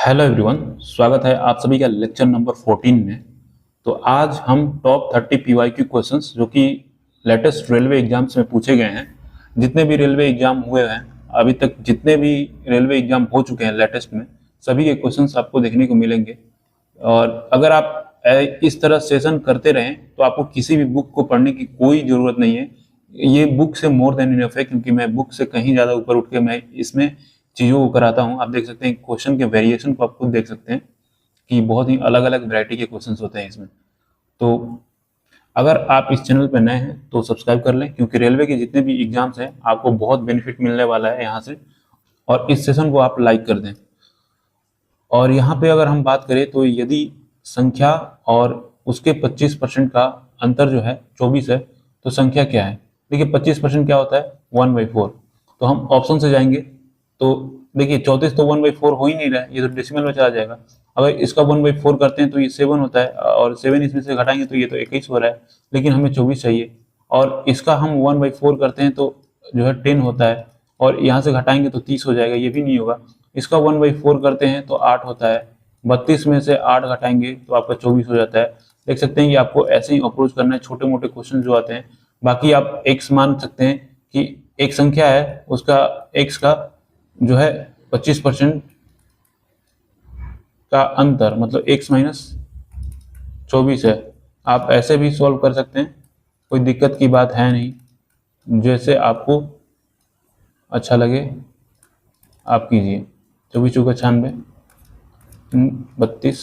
Hello everyone, स्वागत है आप सभी का लेक्चर नंबर 14 में। तो आज हम टॉप 30 पीवाईक्यू क्वेश्चंस जो कि लेटेस्ट रेलवे एग्जाम्स में पूछे गए हैं, जितने भी रेलवे एग्जाम हुए हैं अभी तक, जितने भी रेलवे एग्जाम हो चुके हैं लेटेस्ट में, सभी के क्वेश्चंस आपको देखने को मिलेंगे। और अगर आप इस तरह सेशन करते रहें तो आपको किसी भी बुक को पढ़ने की कोई ज़रूरत नहीं है। ये बुक से मोर देन इनफ है, क्योंकि मैं बुक से कहीं ज़्यादा ऊपर उठ के मैं इसमें चीज़ों को कराता हूँ। आप देख सकते हैं क्वेश्चन के वेरिएशन को, आप खुद देख सकते हैं कि बहुत ही अलग अलग वैरायटी के क्वेश्चंस होते हैं इसमें। तो अगर आप इस चैनल पर नए हैं तो सब्सक्राइब कर लें, क्योंकि रेलवे के जितने भी एग्जाम्स हैं आपको बहुत बेनिफिट मिलने वाला है यहाँ से। और इस सेशन को आप लाइक कर दें। और यहाँ पे अगर हम बात करें तो यदि संख्या और उसके 25% का अंतर जो है 24 है, तो संख्या क्या है? देखिए 25% क्या होता है? 1/4। तो हम ऑप्शन से जाएंगे तो देखिए 34 तो 1/4 हो ही नहीं रहा है, ये तो डेसिमल में चला जाएगा। अगर इसका 1/4 करते हैं तो ये 7 होता है, और 7 इसमें से घटाएंगे तो ये तो 21 हो रहा है, लेकिन हमें 24 चाहिए। और इसका हम 1/4 करते हैं तो जो है 10 होता है, और यहाँ से घटाएंगे तो 30 हो जाएगा, ये भी नहीं होगा। इसका 1/4 करते हैं तो 8 होता है, 32 में से 8 घटाएंगे तो आपका 24 हो जाता है। देख सकते हैं कि आपको ऐसे ही अप्रोच करना है छोटे मोटे क्वेश्चन जो आते हैं। बाकी आप x मान सकते हैं कि एक संख्या है, उसका x का जो है 25% का अंतर, मतलब x माइनस 24 है। आप ऐसे भी सॉल्व कर सकते हैं, कोई दिक्कत की बात है नहीं, जैसे आपको अच्छा लगे आप कीजिए। 24 चौका 96, 32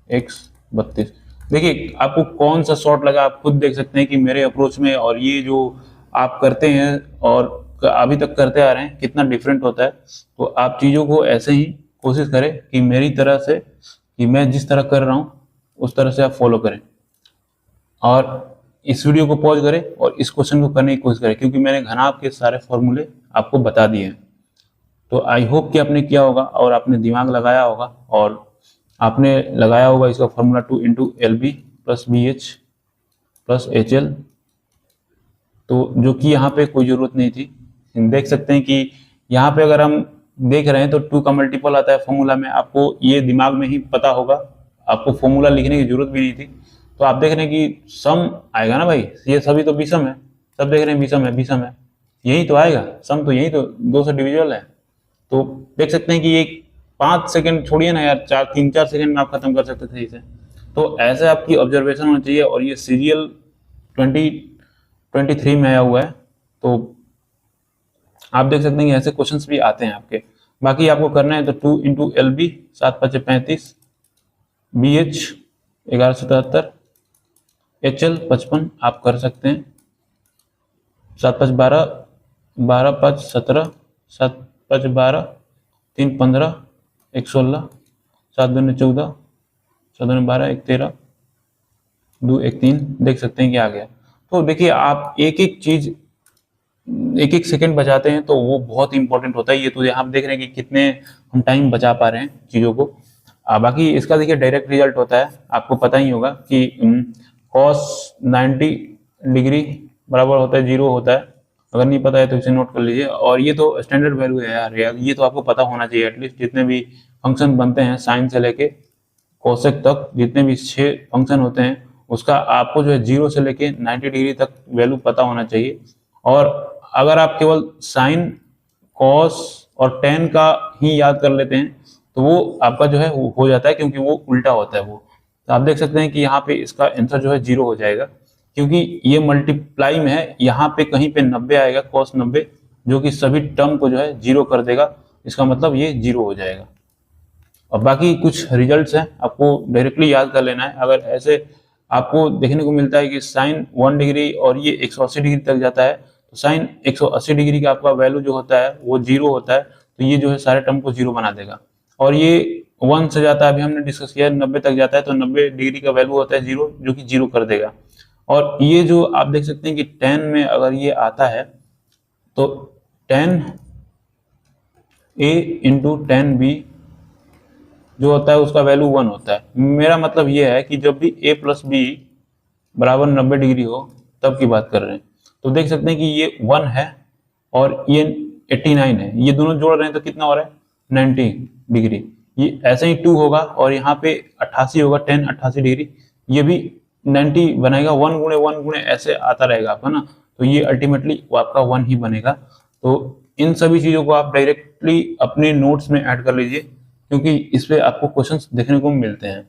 x 32। देखिए आपको कौन सा शॉर्ट लगा, आप खुद देख सकते हैं कि मेरे अप्रोच में और ये जो आप करते हैं और अभी तक करते आ रहे हैं कितना डिफरेंट होता है। तो आप चीज़ों को ऐसे ही कोशिश करें कि मेरी तरह से, कि मैं जिस तरह कर रहा हूँ उस तरह से आप फॉलो करें, और इस वीडियो को पॉज करें और इस क्वेश्चन को करने की कोशिश करें, क्योंकि मैंने घनाभ के सारे फॉर्मूले आपको बता दिए हैं। तो आई होप कि आपने किया होगा और आपने दिमाग लगाया होगा, और आपने लगाया होगा इसका formula 2 into LB plus BH plus HL, तो जो कि यहाँ पे कोई ज़रूरत नहीं थी। देख सकते हैं कि यहाँ पे अगर हम देख रहे हैं तो 2 का मल्टीपल आता है फॉर्मूला में, आपको ये दिमाग में ही पता होगा, आपको फॉर्मूला लिखने की जरूरत भी नहीं थी। तो आप देख रहे हैं कि सम आएगा ना भाई, ये सभी तो विषम है, सब देख रहे हैं विषम है, विषम है, यही तो आएगा सम, तो यही तो 2 से डिविजिबल है। तो देख सकते हैं कि ये 5 सेकंड छोड़िए ना यार, 3-4 सेकंड में आप खत्म कर सकते थे इसे। तो ऐसे आपकी ऑब्जर्वेशन होना चाहिए, और ये सीरियल 2023 में आया हुआ है, तो आप देख सकते हैं कि ऐसे क्वेश्चंस भी आते हैं आपके। बाकी आपको करना है तो 2 इंटू LB 7×5 = 35, BH 1177, HL 55 आप कर सकते हैं। 7×5 12, 12×5 17, 7×5 12, 3 15, 1 16, 7 दूनी 14, 7 दूनी 12, 1 13, 2 1 3। देख सकते हैं कि आ गया। तो देखिए आप एक एक चीज एक एक सेकंड बचाते हैं तो वो बहुत इंपॉर्टेंट होता है। ये तो यहाँ आप देख रहे हैं कि कितने हम टाइम बचा पा रहे हैं चीज़ों को। बाकी इसका देखिए डायरेक्ट रिजल्ट होता है, आपको पता ही होगा कि cos 90 डिग्री बराबर होता है 0 होता है। अगर नहीं पता है तो इसे नोट कर लीजिए। और ये तो स्टैंडर्ड वैल्यू है यार, ये तो आपको पता होना चाहिए एटलीस्ट। जितने भी फंक्शन बनते हैं साइन से लेके कोसेक तक, जितने भी 6 फंक्शन होते हैं, उसका आपको जो है 0 से लेके 90 डिग्री तक वैल्यू पता होना चाहिए। और अगर आप केवल साइन, कॉस और टेन का ही याद कर लेते हैं तो वो आपका जो है हो जाता है, क्योंकि वो उल्टा होता है वो। तो आप देख सकते हैं कि यहाँ पे इसका आंसर जो है 0 हो जाएगा, क्योंकि ये मल्टीप्लाई में है। यहाँ पे कहीं पे 90 आएगा, cos 90, जो कि सभी टर्म को जो है 0 कर देगा। इसका मतलब ये 0 हो जाएगा। और बाकी कुछ रिजल्ट्स हैं, आपको डायरेक्टली याद कर लेना है। अगर ऐसे आपको देखने को मिलता है कि साइन 1 डिग्री और ये 180 डिग्री तक जाता है, तो साइन 180 डिग्री का आपका वैल्यू जो होता है वो 0 होता है, तो ये जो है सारे टर्म को 0 बना देगा। और ये 1 से जाता है, अभी हमने डिस्कस किया, 90 तक जाता है तो 90 डिग्री का वैल्यू होता है 0, जो कि 0 कर देगा। और ये जो आप देख सकते हैं कि 10 में अगर ये आता है तो 10A इंटू 10B जो होता है उसका वैल्यू 1 होता है। मेरा मतलब ये है कि जब भी A प्लस बी बराबर 90 डिग्री हो तब की बात कर रहे हैं। तो देख सकते हैं कि ये 1 है और ये 89 है, ये दोनों जोड़ रहे हैं तो कितना हो रहा है 90 डिग्री। ये ऐसे ही 2 होगा और यहाँ पे 88 होगा, 10 88 डिग्री, ये भी 90 बनेगा, 1 गुणे 1 गुणे ऐसे आता रहेगा आपका ना, तो ये अल्टीमेटली वो आपका 1 ही बनेगा। तो इन सभी चीजों को आप डायरेक्टली अपने नोट्स में ऐड कर लीजिए, क्योंकि इस पे आपको क्वेश्चंस देखने को मिलते हैं।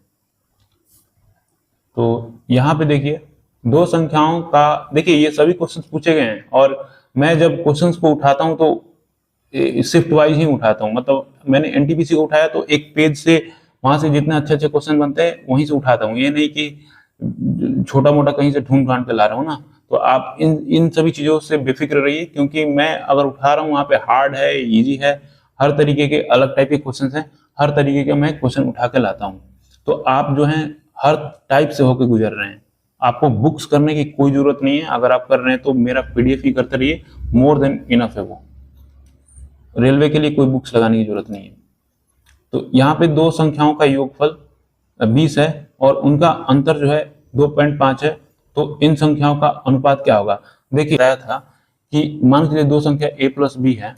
तो यहाँ पे देखिए दो संख्याओं का, देखिए ये सभी क्वेश्चंस पूछे गए हैं, और मैं जब क्वेश्चंस को उठाता हूँ तो शिफ्ट वाइज ही उठाता हूँ। मतलब मैंने एनटीपीसी को उठाया तो एक पेज से वहां से जितने अच्छे अच्छे क्वेश्चन बनते हैं वहीं से उठाता हूँ, ये नहीं कि छोटा मोटा कहीं से ढूंढ ढांड के ला रहा हूँ ना। तो आप इन सभी चीजों से बेफिक्र रहिए, क्योंकि मैं अगर उठा रहा हूँ वहाँ पे हार्ड है, इजी है, हर तरीके के अलग टाइप के क्वेश्चन है, हर तरीके के मैं क्वेश्चन उठा के लाता हूँ। तो आप जो है हर टाइप से होकर गुजर रहे हैं, आपको बुक्स करने की कोई जरूरत नहीं है। अगर आप कर रहे हैं तो मेरा पीडीएफ ही करते रहिए, मोर देन इनफ है वो, रेलवे के लिए कोई बुक्स लगाने की जरूरत नहीं है। तो यहाँ पे दो संख्याओं का योगफल 20 है और उनका अंतर जो है 2.5 है, तो इन संख्याओं का अनुपात क्या होगा। देखिए बताया था कि मान लीजिए दो संख्या a प्लस बी है,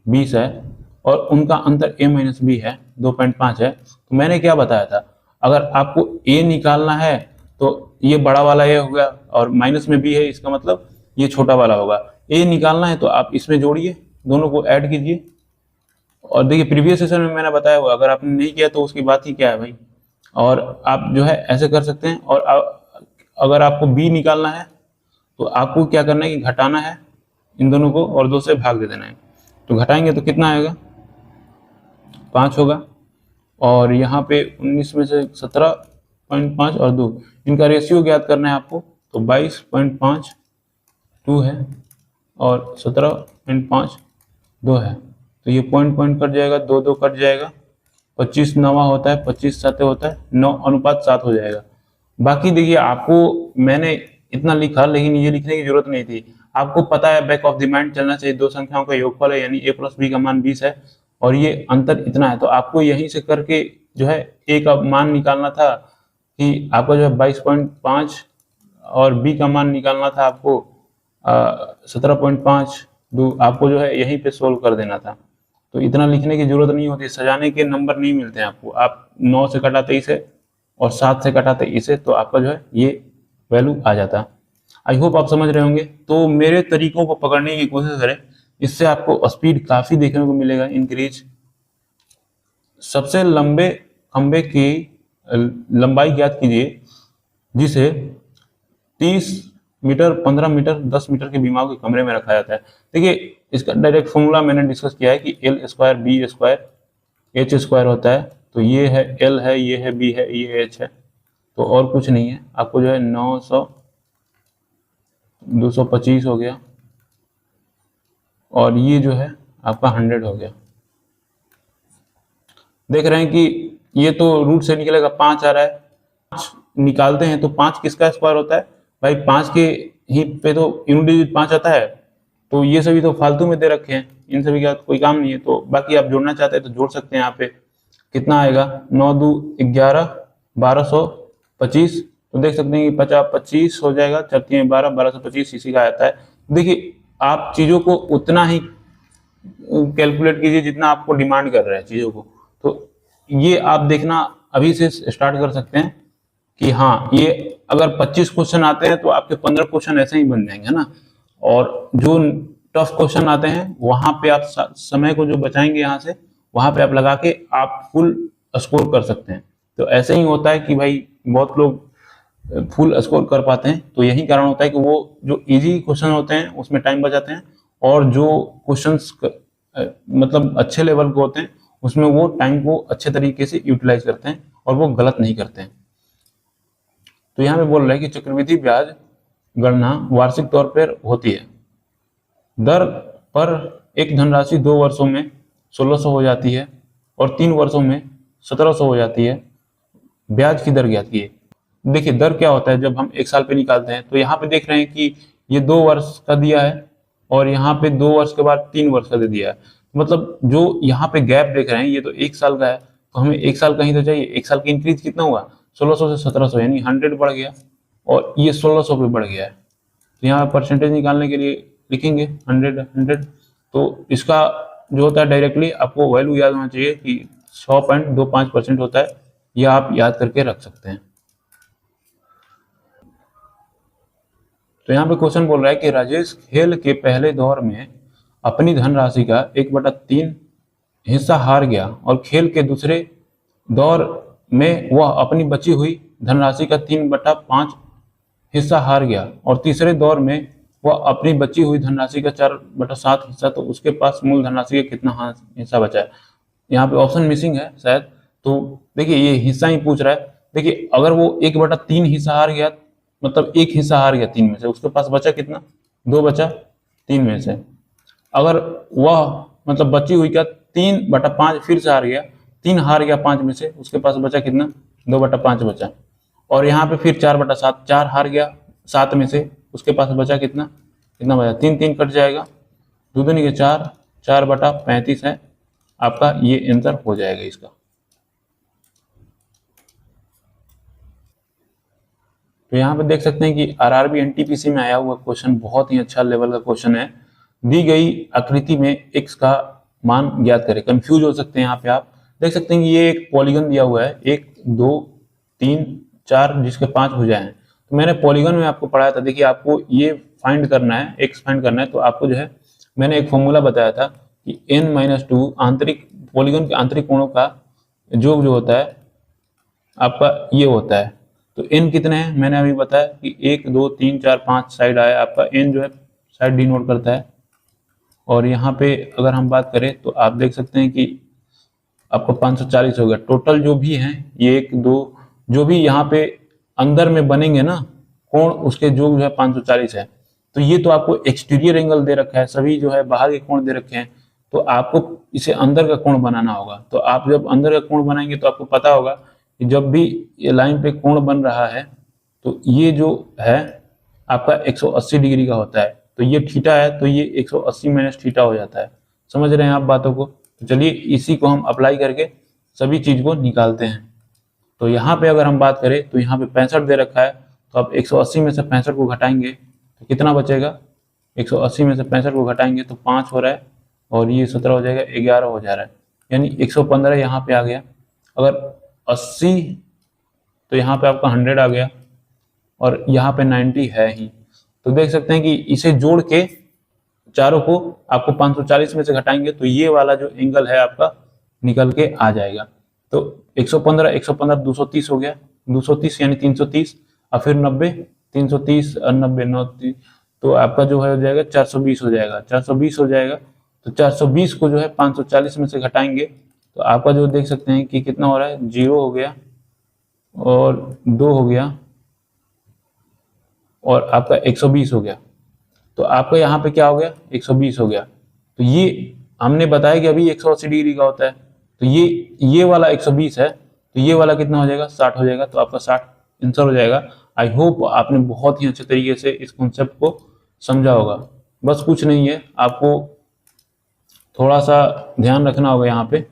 20 है, और उनका अंतर a माइनस बी है, 2.5 है। तो मैंने क्या बताया था, अगर आपको a निकालना है तो ये बड़ा वाला a हो गया, और माइनस में b है, इसका मतलब ये छोटा वाला होगा। a निकालना है तो आप इसमें जोड़िए, दोनों को ऐड कीजिए। और देखिए प्रीवियस सेशन में मैंने बताया हुआ, अगर आपने नहीं किया तो उसकी बात ही क्या है भाई। और आप जो है ऐसे कर सकते हैं। और अगर आपको b निकालना है तो आपको क्या करना है कि घटाना है इन दोनों को और 2 से भाग दे देना है। तो घटाएंगे तो कितना आएगा, 5 होगा। और यहाँ पे 19 में से 17.5 और 2, इनका रेशियो ज्ञात करना है आपको, तो 22.5 2 है और 17.5 2 है। तो ये पॉइंट कट जाएगा, 2 2 कट जाएगा, 25 9 होता है, 25 7 होता है, 9:7 हो जाएगा। बाकी देखिए आपको मैंने इतना लिखा, लेकिन ये लिखने की जरूरत नहीं थी। आपको पता है बैक ऑफ द माइंड चलना चाहिए, दो संख्याओं का योगफल है, यानी a प्लस बी का मान 20 है और ये अंतर इतना है। तो आपको यहीं से करके जो है a का मान निकालना था कि आपका जो है 22.5 और b का मान निकालना था आपको 17.5 आपको जो है यहीं पे सोल्व कर देना था। तो इतना लिखने की जरूरत नहीं होती, सजाने के नंबर नहीं मिलते हैं आपको। आप 9 से कटाते इसे और 7 से कटाते इसे, तो आपका जो है ये वैल्यू आ जाता। आई होप आप समझ रहे होंगे। तो मेरे तरीकों को पकड़ने की कोशिश करें, इससे आपको स्पीड काफी देखने को मिलेगा इंक्रीज। सबसे लंबे खंबे की लंबाई ज्ञात कीजिए जिसे 30 मीटर, 15 मीटर, 10 मीटर के बीमाओं के कमरे में रखा जाता है। देखिए इसका डायरेक्ट फॉर्मूला मैंने डिस्कस किया है कि L square B square H square होता है। तो ये है L है, ये है B है, ये H है, तो और कुछ नहीं है। आपको जो है 900 225 हो गया और ये जो है आपका 100 हो गया। देख रहे हैं कि ये तो रूट से निकलेगा 5 आ रहा है, 5 निकालते हैं तो 5 किसका स्क्वायर होता है भाई, 5 के ही पे तो यूनिट डिजिट 5 आता है। तो ये सभी तो फालतू में दे रखे हैं, इन सभी का कोई काम नहीं है। तो बाकी आप जोड़ना चाहते हैं तो जोड़ सकते हैं। यहाँ पे कितना आएगा, 9 2 11 1225। तो देख सकते हैं कि 25 हो जाएगा, 4 3 12 1225 इसी का आता है। देखिए आप चीजों को उतना ही कैलकुलेट कीजिए जितना आपको डिमांड कर रहे हैं चीजों को। तो ये आप देखना अभी से स्टार्ट कर सकते हैं कि हाँ, ये अगर 25 क्वेश्चन आते हैं तो आपके 15 क्वेश्चन ऐसे ही बन जाएंगे ना। और जो टफ क्वेश्चन आते हैं वहां पे आप समय को जो बचाएंगे यहाँ से, वहां पे आप लगा के आप फुल स्कोर कर सकते हैं। तो ऐसे ही होता है कि भाई बहुत लोग फुल स्कोर कर पाते हैं, तो यही कारण होता है कि वो जो इजी क्वेश्चन होते हैं उसमें टाइम बचाते हैं, और जो क्वेश्चंस मतलब अच्छे लेवल के होते हैं उसमें वो टाइम को अच्छे तरीके से यूटिलाइज करते हैं और वो गलत नहीं करते हैं। तो यहाँ पे बोल रहे हैं कि चक्रवृद्धि ब्याज गणना वार्षिक तौर पर होती है। दर पर एक धनराशि 2 वर्षों में 1600 हो जाती है और 3 वर्षों में 1700 हो जाती है। ब्याज की दर ज्ञात कीजिए। देखिए दर क्या होता है, जब हम 1 साल पे निकालते हैं तो यहाँ पे देख रहे हैं कि ये 2 वर्ष का दिया है और यहाँ पे 2 वर्ष के बाद 3 वर्ष का दे दिया है। मतलब जो यहाँ पे गैप देख रहे हैं ये तो 1 साल का है, तो हमें 1 साल का ही तो चाहिए। 1 साल की इंक्रीज कितना हुआ, 1600 से 1700, यानी 100 बढ़ गया और ये 1600 पे बढ़ गया है। तो यहाँ परसेंटेज निकालने के लिए लिखेंगे 100 100। तो इसका जो होता है डायरेक्टली आपको वैल्यू याद होना चाहिए कि 100.25% होता है। यह आप याद करके रख सकते हैं। तो यहाँ पे क्वेश्चन बोल रहा है कि राजेश खेल के पहले दौर में अपनी धनराशि का 1/3 हिस्सा हार गया और खेल के दूसरे दौर में वह अपनी बची हुई धनराशि का 3/5 हिस्सा हार गया और तीसरे दौर में वह अपनी बची हुई धनराशि का 4/7 हिस्सा, तो उसके पास मूल धनराशि का कितना हिस्सा बचा है। यहाँ पे ऑप्शन मिसिंग है शायद, तो देखिए ये हिस्सा ही पूछ रहा है। देखिए अगर वो 1/3 हिस्सा हार गया, मतलब एक हिस्सा हार गया 3 में से, उसके पास बचा कितना, 2 बचा 3 में से। अगर वह मतलब बची हुई का 3/5 फिर से हार गया, 3 हार गया 5 में से, उसके पास बचा कितना, 2/5 बचा। और यहाँ पे फिर 4/7, 4 हार गया 7 में से, उसके पास बचा कितना, कितना बचा, 3 कट जाएगा, 2 दूनी के 4, 4/35 है आपका, ये आंसर हो जाएगा इसका। तो यहाँ पे देख सकते हैं कि आरआरबी एनटीपीसी में आया हुआ क्वेश्चन बहुत ही अच्छा लेवल का क्वेश्चन है। दी गई आकृति में x का मान ज्ञात करें। कंफ्यूज हो सकते हैं यहाँ पे, आप देख सकते हैं कि ये एक पॉलीगन दिया हुआ है, 1 2 3 4 जिसके 5 भुजाएं हैं। तो मैंने पॉलीगन में आपको पढ़ाया था, देखिए आपको ये फाइंड करना है, x फाइंड करना है, तो आपको जो है मैंने एक फॉर्मूला बताया था कि n-2 आंतरिक पॉलीगन के आंतरिक कोणों का जो होता है आपका ये होता है। तो n कितने हैं मैंने अभी बताया कि 1 2 3 4 5 साइड आया, आपका n जो है साइड डिनोट करता है। और यहाँ पे अगर हम बात करें तो आप देख सकते हैं कि आपको 540 हो गया। टोटल जो भी हैं ये 1 2 जो भी यहाँ पे अंदर में बनेंगे ना कोण, उसके जो है 540 है। तो ये तो आपको एक्सटीरियर एंगल दे रखा है, सभी जो है बाहर के कोण दे रखे हैं, तो आपको इसे अंदर का कोण बनाना होगा। तो आप जब अंदर का कोण बनाएंगे तो आपको पता होगा कि जब भी ये लाइन पे कोण बन रहा है तो ये जो है आपका 180 डिग्री का होता है। तो ये थीटा है तो ये 180 माइनस थीटा हो जाता है। समझ रहे हैं आप बातों को? तो चलिए इसी को हम अप्लाई करके सभी चीज को निकालते हैं। तो यहाँ पे अगर हम बात करें तो यहाँ पे 65 दे रखा है, तो आप 180 में से 65 को घटाएंगे तो कितना बचेगा, 180 में से 65 को घटाएंगे तो 5 हो रहा है और ये 17 हो जाएगा, 11 हो जा रहा है, यानी 115 यहाँ पे आ गया। अगर 80 तो यहाँ पे आपका 100 आ गया और यहाँ पे 90 है ही। तो देख सकते हैं कि इसे जोड़ के चारों को आपको 540 में से घटाएंगे तो ये वाला जो एंगल है आपका निकल के आ जाएगा। तो 115 115 230 हो गया, 230 यानी 330 और फिर 90 330 और 90 930, तो आपका जो है हो जाएगा 420 हो जाएगा, 420 हो जाएगा। तो 420 को जो है 540 में से घटाएंगे तो आपका जो देख सकते हैं कि कितना हो रहा है, 0 हो गया और 2 हो गया और आपका 120 हो गया। तो आपका यहाँ पे क्या हो गया, 120 हो गया। तो ये हमने बताया कि अभी 180 डिग्री का होता है, तो ये वाला 120 है, तो ये वाला कितना हो जाएगा, 60 हो जाएगा। तो आपका 60 आंसर हो जाएगा। आई होप आपने बहुत ही अच्छे तरीके से इस कॉन्सेप्ट को समझा होगा। बस कुछ नहीं है, आपको थोड़ा सा ध्यान रखना होगा। यहाँ पे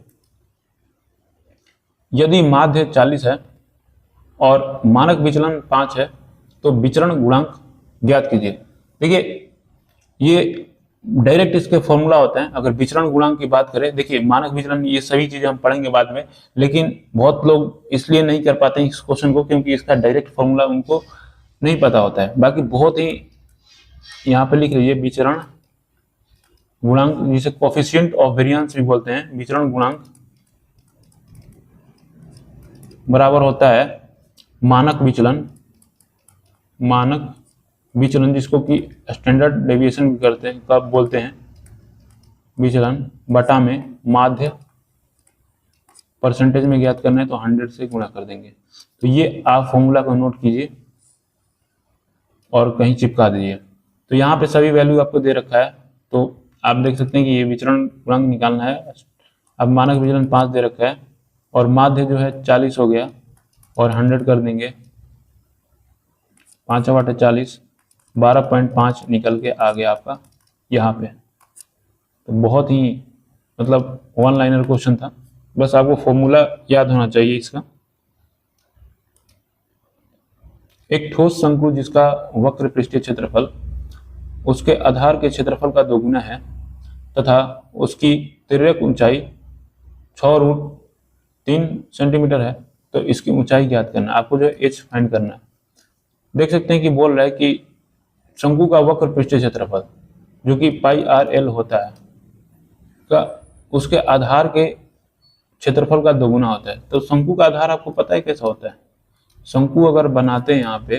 यदि माध्य 40 है और मानक विचलन 5 है तो विचरण गुणांक ज्ञात कीजिए। देखिए ये डायरेक्ट इसके फॉर्मूला होता है। अगर विचरण गुणांक की बात करें, देखिए मानक विचलन ये सभी चीजें हम पढ़ेंगे बाद में, लेकिन बहुत लोग इसलिए नहीं कर पाते हैं इस क्वेश्चन को क्योंकि इसका डायरेक्ट फॉर्मूला उनको नहीं पता होता है। बाकी बहुत ही यहाँ पे लिख लीजिए, विचरण गुणांक जिसे कोफिशिएंट ऑफ वेरिएंस भी बोलते हैं, विचरण गुणांक बराबर होता है मानक विचलन, मानक विचलन जिसको कि स्टैंडर्ड डेविएशन भी करते हैं, कब बोलते हैं, विचलन बटा में माध्य, परसेंटेज में ज्ञात करना है तो 100 से गुणा कर देंगे। तो ये आप फॉर्मूला को नोट कीजिए और कहीं चिपका दीजिए। तो यहाँ पे सभी वैल्यू आपको दे रखा है, तो आप देख सकते हैं कि ये विचरण गुणांक निकालना है। अब मानक विचलन 5 दे रखा है और माध्य जो है 40 हो गया और 100 कर देंगे, 5/40 12.5 निकल के आ गया आपका यहाँ पे। तो बहुत ही मतलब वन लाइनर क्वेश्चन था, बस आपको फॉर्मूला याद होना चाहिए इसका। एक ठोस शंकु जिसका वक्र पृष्ठीय क्षेत्रफल उसके आधार के क्षेत्रफल का 2 गुना है तथा उसकी तिर्यक ऊंचाई 6 3 सेंटीमीटर है, तो इसकी ऊंचाई ज्ञात करना है, आपको जो है एच फाइंड करना है। देख सकते हैं कि बोल रहा है कि शंकु का वक्र पृष्ठीय क्षेत्रफल जो कि पाई आर एल होता है का उसके आधार के क्षेत्रफल का दोगुना होता है। तो शंकु का आधार आपको पता है कैसा होता है? शंकु अगर बनाते हैं यहाँ पे,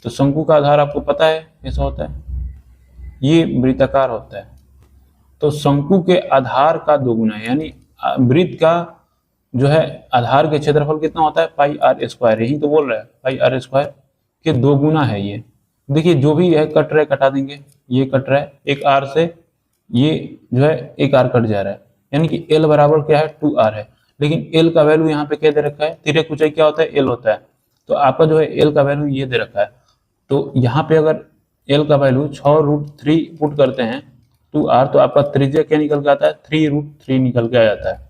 तो शंकु का आधार आपको पता है कैसा होता है? ये वृत्ताकार होता है। तो शंकु के आधार का दोगुना है, यानी वृत्त का जो है आधार के क्षेत्रफल कितना होता है? पाई आर स्क्वायर। यही तो बोल रहा है, पाई आर स्क्वायर के दोगुना है ये। देखिए जो भी है कट रहा है, कटा देंगे, ये कट रहा है, एक आर से ये जो है एक आर कट जा रहा है, यानी कि एल बराबर क्या है? 2r है। लेकिन एल का वैल्यू यहाँ पे क्या दे रखा है? तिर्यक ऊंचाई क्या होता है? एल होता है। तो आपका जो है एल का वैल्यू ये दे रखा है। तो यहाँ पे अगर एल का वैल्यू 6√3 पुट करते हैं 2r, तो आपका त्रिज्या क्या निकल के आता है? 3√3 निकल के आ जाता है।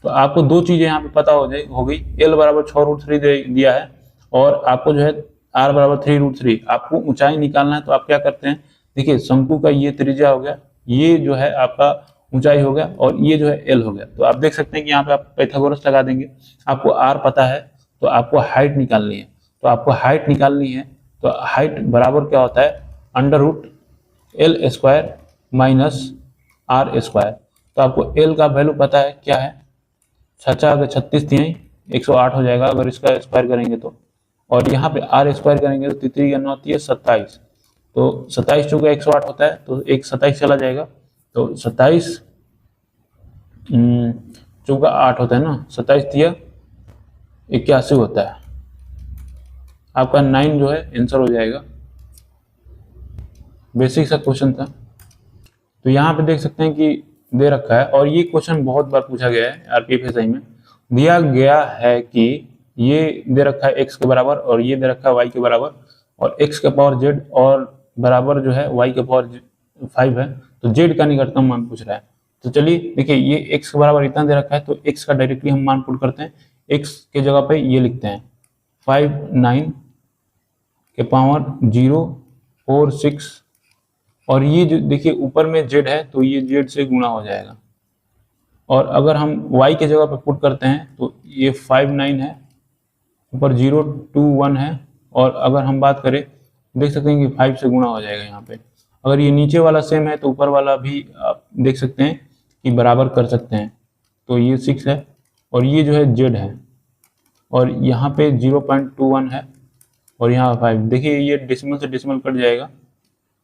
तो आपको दो चीजें यहाँ पे पता हो गई, एल बराबर 6√3 दिया है और आपको जो है r बराबर 3√3। आपको ऊंचाई निकालना है, तो आप क्या करते हैं? देखिए शंकु का ये त्रिज्या हो गया, ये जो है आपका ऊंचाई हो गया और ये जो है एल हो गया। तो आप देख सकते हैं कि यहाँ पे आप पाइथागोरस लगा देंगे। आपको आर पता है तो आपको हाइट निकालनी है। तो आपको हाइट निकालनी है तो हाइट बराबर क्या होता है? √L square minus R square. तो आपको एल का वैल्यू पता है क्या है? 36 108 हो जाएगा अगर इसका स्क्वायर करेंगे तो। और यहाँ पे R स्क्वायर करेंगे तो 3 गणना होती है 27। तो 27 चूंकि 108 होता है तो एक 27 चला जाएगा। तो 27 चूंकि 8 होता है ना, 27 तिया 81 होता है। आपका 9 जो है आंसर हो जाएगा। बेसिक सा क्वेश्चन था। तो यहाँ पे देख सकते हैं कि दे रखा है और ये क्वेश्चन बहुत बार पूछा गया है आरपीएफएसआई में। दिया गया है कि ये दे रखा है x के बराबर और ये दे रखा है y के बराबर और x के पावर z और बराबर जो है y के पावर 5 है। तो z का निकटतम मान पूछ रहा है। तो चलिए देखिए ये x के बराबर इतना दे रखा है तो x का डायरेक्टली हम मान पुट करते हैं। x के जगह पे ये लिखते हैं 5 9 के पावर 0 4 6 और ये जो देखिए ऊपर में z है तो ये z से गुणा हो जाएगा। और अगर हम y के जगह पे पुट करते हैं तो ये 5 9 है, ऊपर 0 2 1 है और अगर हम बात करें देख सकते हैं कि 5 से गुणा हो जाएगा यहाँ पे। अगर ये नीचे वाला सेम है तो ऊपर वाला भी आप देख सकते हैं कि बराबर कर सकते हैं। तो ये 6 है और ये जो है z है और यहाँ पे 0.21 है और यहाँ 5। देखिए ये डेसिमल से डेसिमल कट जाएगा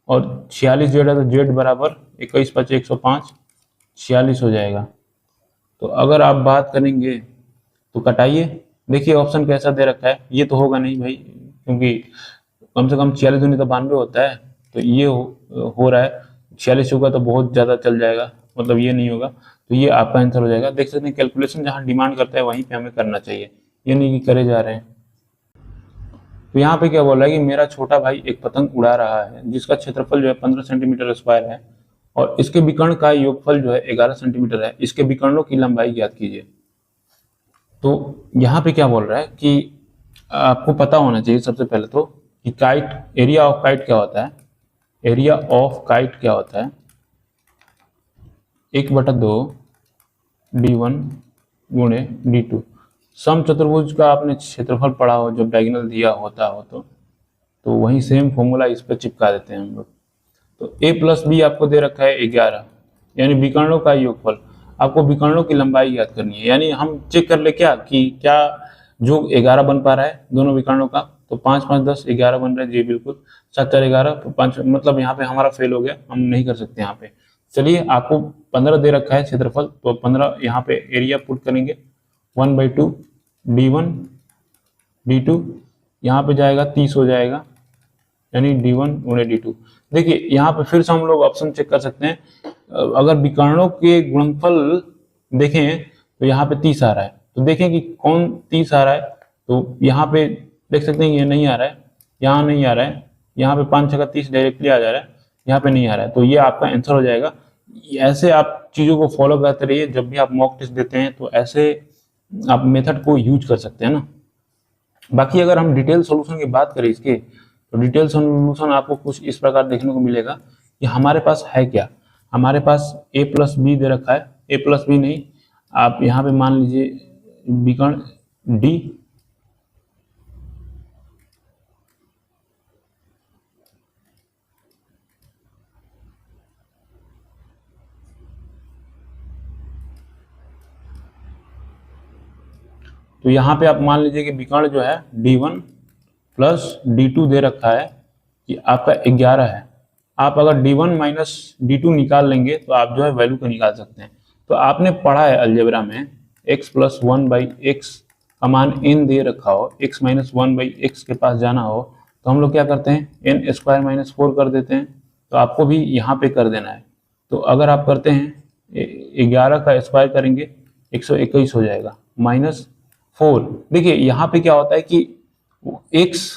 और 46 z है तो z बराबर 21 5 105 46 हो जाएगा। तो अगर आप बात करेंगे तो कटाइए। देखिए ऑप्शन कैसा दे रखा है, ये तो होगा नहीं भाई, क्योंकि कम से कम 46 दूनी तो 92 होता है। तो ये हो रहा है 46 होगा तो बहुत ज़्यादा चल जाएगा, मतलब ये नहीं होगा। तो ये आपका आंसर हो जाएगा। देख सकते हैं कैलकुलेशन जहाँ डिमांड करता है वहीं पे हमें करना चाहिए, ये नहीं कि करे जा रहे हैं। तो यहाँ पे क्या बोल रहा है कि मेरा छोटा भाई एक पतंग उड़ा रहा है जिसका क्षेत्रफल जो है 15 सेंटीमीटर स्क्वायर है और इसके विकर्ण का योगफल जो है 11 सेंटीमीटर है। इसके विकर्णों की लंबाई ज्ञात कीजिए। तो यहाँ पे क्या बोल रहा है कि आपको पता होना चाहिए सबसे पहले तो कि काइट एरिया ऑफ काइट क्या होता है। एरिया ऑफ काइट क्या होता है? 1/2 d1 गुणे d2। सम चतुर्भुज का आपने क्षेत्रफल पढ़ा हो जब डायगोनल दिया होता हो तो वही सेम फॉर्मूला इस पर चिपका देते हैं हम लोग। तो a + b आपको दे रखा है 11, यानी विकर्णों का योगफल। आपको विकर्णों की लंबाई याद करनी है, यानी हम चेक कर ले क्या कि क्या जो 11 बन पा रहा है दोनों विकर्णों का। तो 5 5 10 11 बन रहा है जी, बिल्कुल 7 4 11 5, मतलब यहाँ पे हमारा फेल हो गया, हम नहीं कर सकते यहाँ पे। चलिए आपको 15 दे रखा है क्षेत्रफल, तो 15 यहाँ पे एरिया पुट करेंगे 1/2 d1 d2, यहाँ पे जाएगा 30 हो जाएगा, यानी d1 गुणे d2। देखिए यहाँ पे फिर से हम लोग ऑप्शन चेक कर सकते हैं। अगर विकर्णों के गुणनफल देखें तो यहाँ पे 30 आ रहा है, तो देखें कि कौन 30 आ रहा है। तो यहाँ पे देख सकते हैं ये नहीं आ रहा है, यहाँ नहीं आ रहा है, यहाँ पे 5 6 30 डायरेक्टली आ जा रहा है, यहाँ पे नहीं आ रहा है। तो ये आपका आंसर हो जाएगा। ऐसे आप चीज़ों को फॉलो करते रहिए, जब भी आप मॉक टेस्ट देते हैं तो ऐसे आप मेथड को यूज कर सकते हैं ना। बाकी अगर हम डिटेल सोल्यूशन की बात करें इसके, तो डिटेल सोल्यूशन आपको कुछ इस प्रकार देखने को मिलेगा कि हमारे पास है क्या। हमारे पास a + b दे रखा है, a + b नहीं, आप यहाँ पे मान लीजिए विकर्ण डी, तो यहाँ पे आप मान लीजिए कि विकर्ण जो है D1 प्लस D2 दे रखा है कि आपका 11 है। आप अगर D1 माइनस D2 निकाल लेंगे तो आप जो है वैल्यू को निकाल सकते हैं। तो आपने पढ़ा है अलजेब्रा में x प्लस 1/x का मान n दे रखा हो, x माइनस 1/x के पास जाना हो तो हम लोग क्या करते हैं n स्क्वायर माइनस 4 कर देते हैं। तो आपको भी यहाँ पे कर देना है। तो अगर आप करते हैं 11 का स्क्वायर करेंगे 121 हो जाएगा माइनस 4। देखिए यहाँ पे क्या होता है कि x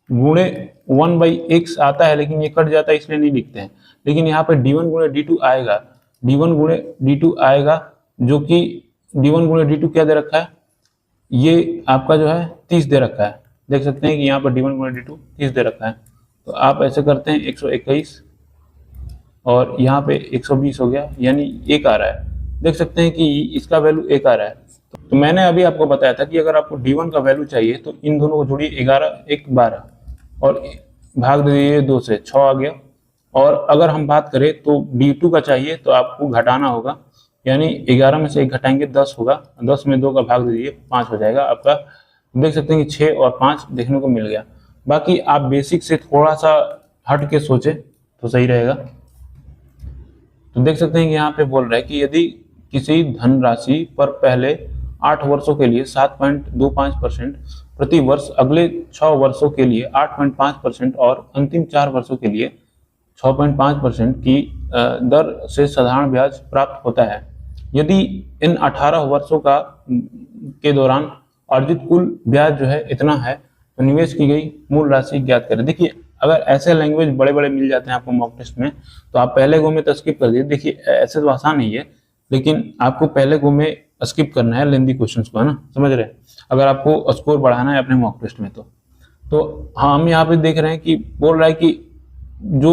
गुणे 1/x आता है लेकिन ये कट जाता है इसलिए नहीं लिखते हैं, लेकिन यहाँ पे d1 गुणे d2 आएगा, d1 गुणे d2 आएगा जो कि d1 गुणे d2 क्या दे रखा है, ये आपका जो है 30 दे रखा है। देख सकते हैं कि यहाँ पर d1 गुणे d2 30 दे रखा है। तो आप ऐसे करते हैं 121 और यहाँ पे 120 हो गया, यानी 1 आ रहा है। देख सकते हैं कि इसका वैल्यू 1 आ रहा है। तो मैंने अभी आपको बताया था कि अगर आपको d1 का वैल्यू चाहिए तो इन दोनों को जोड़िए, 11 1 12 और भाग दे दीजिए 2 से, 6 आ गया। और अगर हम बात करें तो d2 का चाहिए तो आपको घटाना होगा, यानी 11 में से 1 घटाएंगे 10 होगा, 10 में 2 का भाग दे दीजिए 5 हो जाएगा आपका। देख सकते हैं कि 6 और 5 देखने को मिल गया। बाकी आप बेसिक से थोड़ा सा हट के सोचे तो सही रहेगा। तो देख सकते हैं कि यहाँ पे बोल रहा है कि यदि किसी धनराशि पर पहले 8 वर्षों के लिए 7.25% प्रति वर्ष, अगले 6 वर्षों के लिए 8.5% और अंतिम 4 वर्षों के लिए 6.5% की दर से साधारण ब्याज प्राप्त होता है, यदि इन 18 वर्षों के दौरान अर्जित कुल ब्याज जो है इतना है तो निवेश की गई मूल राशि ज्ञात करें। देखिए अगर ऐसे लैंग्वेज बड़े बड़े मिल जाते हैं आपको मॉक टेस्ट में तो आप पहले गो में तो स्किप कर दीजिए। देखिए ऐसे तो आसान नहीं है, लेकिन आपको पहले गो में स्किप करना है लेंदी क्वेश्चंस को, है ना, समझ रहे हैं, अगर आपको स्कोर बढ़ाना है अपने मॉक टेस्ट में। तो हम यहाँ पे देख रहे हैं कि बोल रहा है कि जो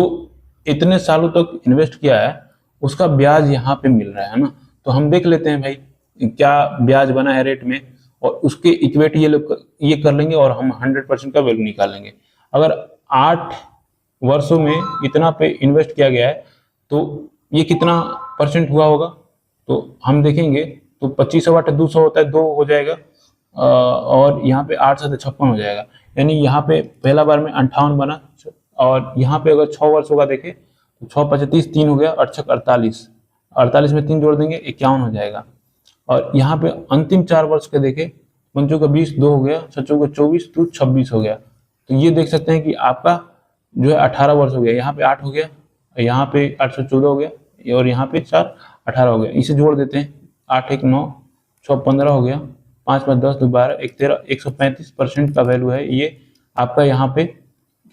इतने सालों तक इन्वेस्ट किया है उसका ब्याज यहाँ पे मिल रहा है ना। तो हम देख लेते हैं भाई क्या ब्याज बना है रेट में, और उसके इक्वेट ये कर लेंगे और हम 100% का वैल्यू निकालेंगे। अगर 8 वर्षों में इतना पे इन्वेस्ट किया गया है तो ये कितना परसेंट हुआ होगा, तो हम देखेंगे तो 25 से 8 200 होता है, 2 हो जाएगा और यहाँ पे 8 से 56 हो जाएगा, यानी यहाँ पे पहला बार में 58 बना। और यहाँ पे अगर 6 वर्षों का देखें तो 6 35 3 हो गया और 6 48, 48 में 3 जोड़ देंगे 51 हो जाएगा। और यहाँ पे अंतिम 4 वर्ष के देखें, 5 का 20 2 हो गया, 6 का 24 तो 26 हो गया। तो ये देख सकते हैं कि आपका जो है 18 वर्ष हो गया, यहाँ पे 8 हो गया, यहाँ पे 8 से 14 हो गया और यहाँ पे 4 18 हो गया। इसे जोड़ देते हैं, 8 1 9 6 15 हो गया, 5 5 10 2 12 1 13, 135% का वैल्यू है ये आपका। यहाँ पे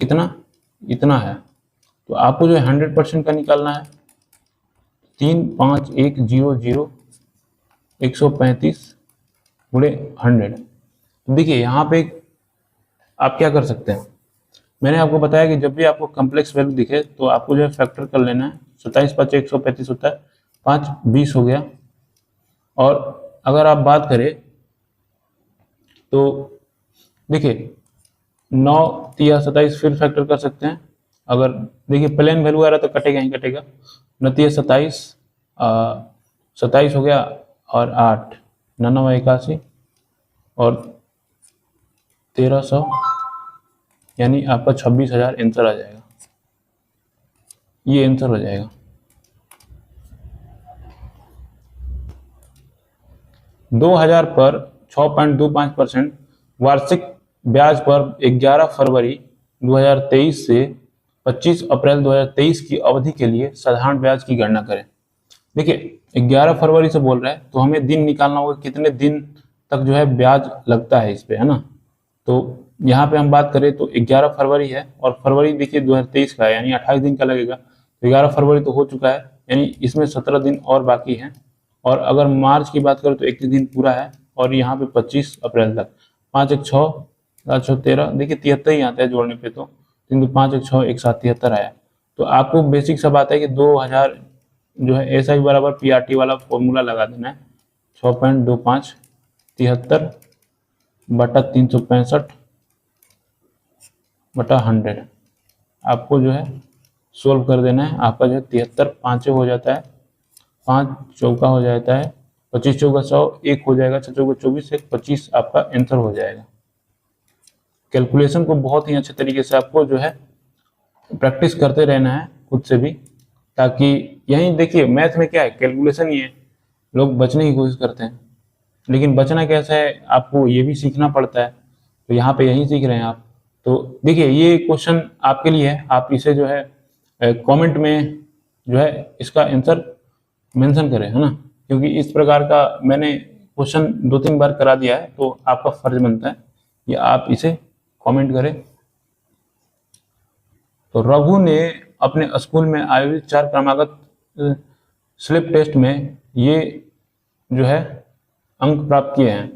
कितना इतना है, तो आपको जो है 100% का निकालना है। 3 5 1 0 0 135 गुणे 100। देखिए यहाँ पे आप क्या कर सकते हैं, मैंने आपको बताया कि जब भी आपको कम्प्लेक्स वैल्यू दिखे तो आपको जो है फैक्टर कर लेना है। 27 5 135 होता है, 5 20 हो गया। और अगर आप बात करें तो देखिए 9 3 27 फिर फैक्टर कर सकते हैं। अगर देखिए प्लेन वैल्यू आ रहा तो कटेगा ही कटेगा, 9 3 27 27 हो गया और 8 99 81 और 1300, यानी आपका 26,000 आंसर आ जाएगा। ये आंसर हो जाएगा। 2000 पर 6.25% वार्षिक ब्याज पर 11 फरवरी 2023 से 25 अप्रैल 2023 की अवधि के लिए साधारण ब्याज की गणना करें। देखिए 11 फरवरी से बोल रहा है तो हमें दिन निकालना होगा कितने दिन तक जो है ब्याज लगता है इस पे, है ना। तो यहाँ पे हम बात करें तो 11 फरवरी है और फरवरी देखिए 2023 का है, यानी 28 दिन का लगेगा। तो 11 फरवरी तो हो चुका है, यानी इसमें 17 दिन और बाकी हैं। और अगर मार्च की बात करें तो 31 दिन पूरा है और यहाँ पे 25 अप्रैल तक। 5 1 6 7 6 13, देखिए 73 ही आता है जोड़ने पे, तो 3 2 5 1 6 1 7 73 आया। तो आपको बेसिक सब आता है कि 2000 जो है SI बराबर PRT वाला फॉर्मूला लगा देना है, 6.25 73 बटा 365 बटा 100 आपको जो है सोल्व कर देना है। आपका जो है 73 पाँच हो जाता है, 5 चौका हो जाता है, 25 चौका 100, 1 हो जाएगा, 6 चौका 24, 1 25 आपका आंसर हो जाएगा। कैलकुलेशन को बहुत ही अच्छे तरीके से आपको जो है प्रैक्टिस करते रहना है खुद से भी, ताकि यही देखिए मैथ में क्या है, कैलकुलेशन ही है। लोग बचने की कोशिश करते हैं, लेकिन बचना कैसा है आपको ये भी सीखना पड़ता है। तो यहाँ पे यही सीख रहे हैं आप। तो देखिए ये क्वेश्चन आपके लिए है, आप इसे जो है कमेंट में जो है इसका आंसर मेंशन करें, है ना, क्योंकि इस प्रकार का मैंने क्वेश्चन 2-3 बार करा दिया है, तो आपका फर्ज बनता है कि आप इसे कमेंट करें। तो रघु ने अपने स्कूल में आयोजित 4 क्रमागत स्लिप टेस्ट में ये जो है अंक प्राप्त किए हैं।